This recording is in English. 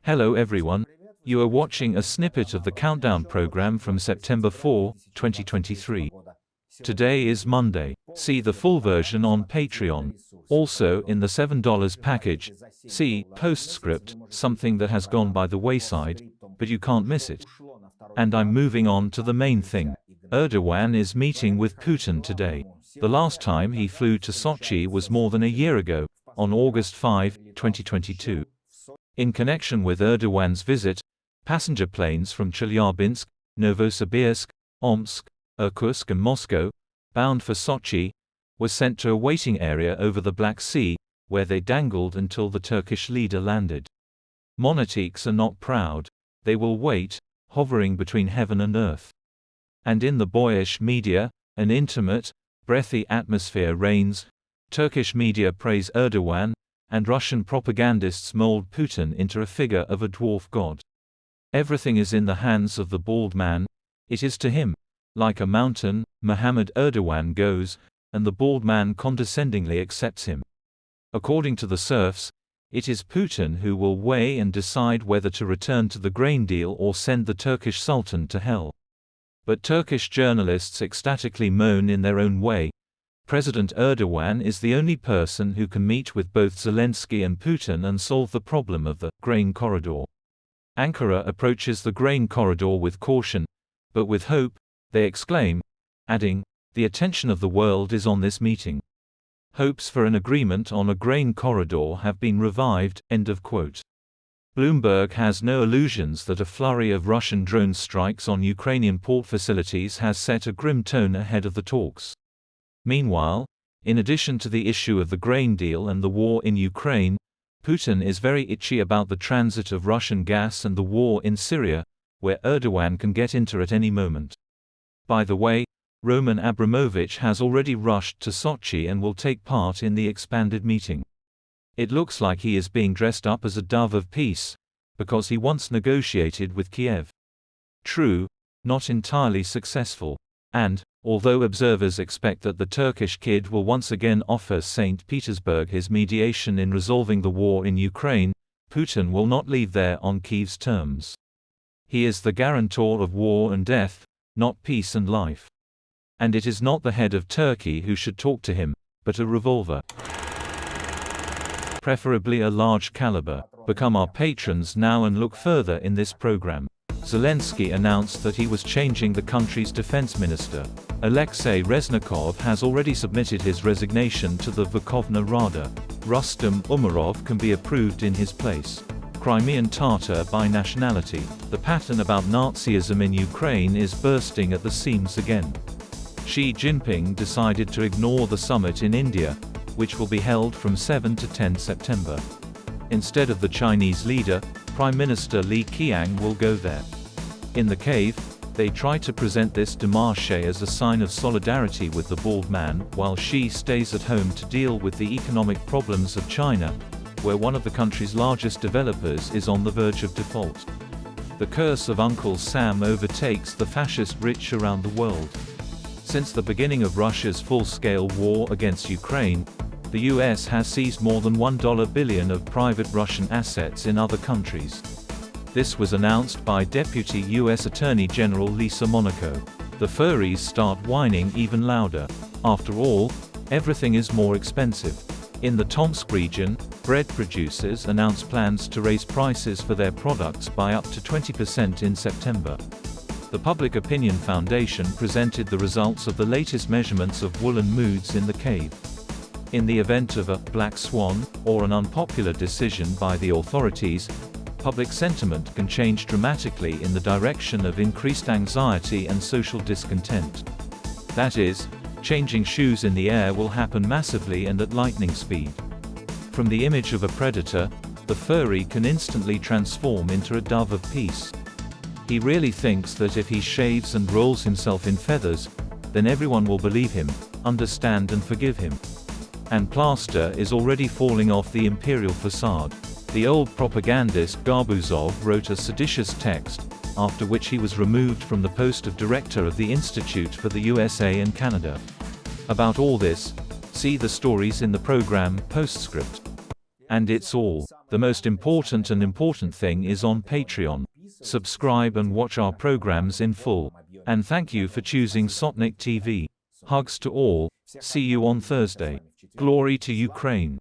Hello everyone. You are watching a snippet of the countdown program from September 4, 2023. Today is Monday. See the full version on Patreon. Also, in the $7 package, see Postscript, something that has gone by the wayside, but you can't miss it. And I'm moving on to the main thing. Erdogan is meeting with Putin today. The last time he flew to Sochi was more than a year ago, on August 5, 2022. In connection with Erdogan's visit, passenger planes from Chelyabinsk, Novosibirsk, Omsk, Irkutsk and Moscow, bound for Sochi, were sent to a waiting area over the Black Sea, where they dangled until the Turkish leader landed. Monarchies are not proud. They will wait, hovering between heaven and earth. And in the boyish media, an intimate, breathy atmosphere reigns. Turkish media praise Erdogan, and Russian propagandists mold Putin into a figure of a dwarf god. Everything is in the hands of the bald man. It is to him, like a mountain, Mohammed Erdogan goes, and the bald man condescendingly accepts him. According to the serfs, it is Putin who will weigh and decide whether to return to the grain deal or send the Turkish Sultan to hell. But Turkish journalists ecstatically moan in their own way. President Erdogan is the only person who can meet with both Zelensky and Putin and solve the problem of the grain corridor. Ankara approaches the grain corridor with caution, but with hope, they exclaim, adding, "The attention of the world is on this meeting. Hopes for an agreement on a grain corridor have been revived." End of quote. Bloomberg has no illusions that a flurry of Russian drone strikes on Ukrainian port facilities has set a grim tone ahead of the talks. Meanwhile, in addition to the issue of the grain deal and the war in Ukraine, Putin is very itchy about the transit of Russian gas and the war in Syria, where Erdogan can get into at any moment. By the way, Roman Abramovich has already rushed to Sochi and will take part in the expanded meeting. It looks like he is being dressed up as a dove of peace, because he once negotiated with Kiev. True, not entirely successful. And, although observers expect that the Turkish kid will once again offer St. Petersburg his mediation in resolving the war in Ukraine, Putin will not leave there on Kiev's terms. He is the guarantor of war and death, not peace and life. And it is not the head of Turkey who should talk to him, but a revolver. Preferably a large caliber. Become our patrons now and look further in this program. Zelensky announced that he was changing the country's defense minister. Alexei Reznikov has already submitted his resignation to the Verkhovna Rada. Rustam Umarov can be approved in his place. Crimean Tatar by nationality. The pattern about Nazism in Ukraine is bursting at the seams again. Xi Jinping decided to ignore the summit in India, which will be held from 7 to 10 September. Instead of the Chinese leader, Prime Minister Li Qiang will go there. In the cave, they try to present this démarche as a sign of solidarity with the bald man, while Xi stays at home to deal with the economic problems of China, where one of the country's largest developers is on the verge of default. The curse of Uncle Sam overtakes the fascist rich around the world. Since the beginning of Russia's full-scale war against Ukraine, the US has seized more than $1 billion of private Russian assets in other countries. This was announced by Deputy US Attorney General Lisa Monaco. The furries start whining even louder. After all, everything is more expensive. In the Tomsk region, bread producers announced plans to raise prices for their products by up to 20% in September. The Public Opinion Foundation presented the results of the latest measurements of woolen moods in the cave. In the event of a black swan, or an unpopular decision by the authorities, public sentiment can change dramatically in the direction of increased anxiety and social discontent. That is, changing shoes in the air will happen massively and at lightning speed. From the image of a predator, the furry can instantly transform into a dove of peace. He really thinks that if he shaves and rolls himself in feathers, then everyone will believe him, understand and forgive him. And plaster is already falling off the imperial facade. The old propagandist Garbuzov wrote a seditious text, after which he was removed from the post of director of the Institute for the USA and Canada. About all this, see the stories in the program Postscript. And it's all The most important thing is on Patreon. Subscribe and watch our programs in full. And thank you for choosing Sotnik TV. Hugs to all. See you on Thursday. Glory to Ukraine.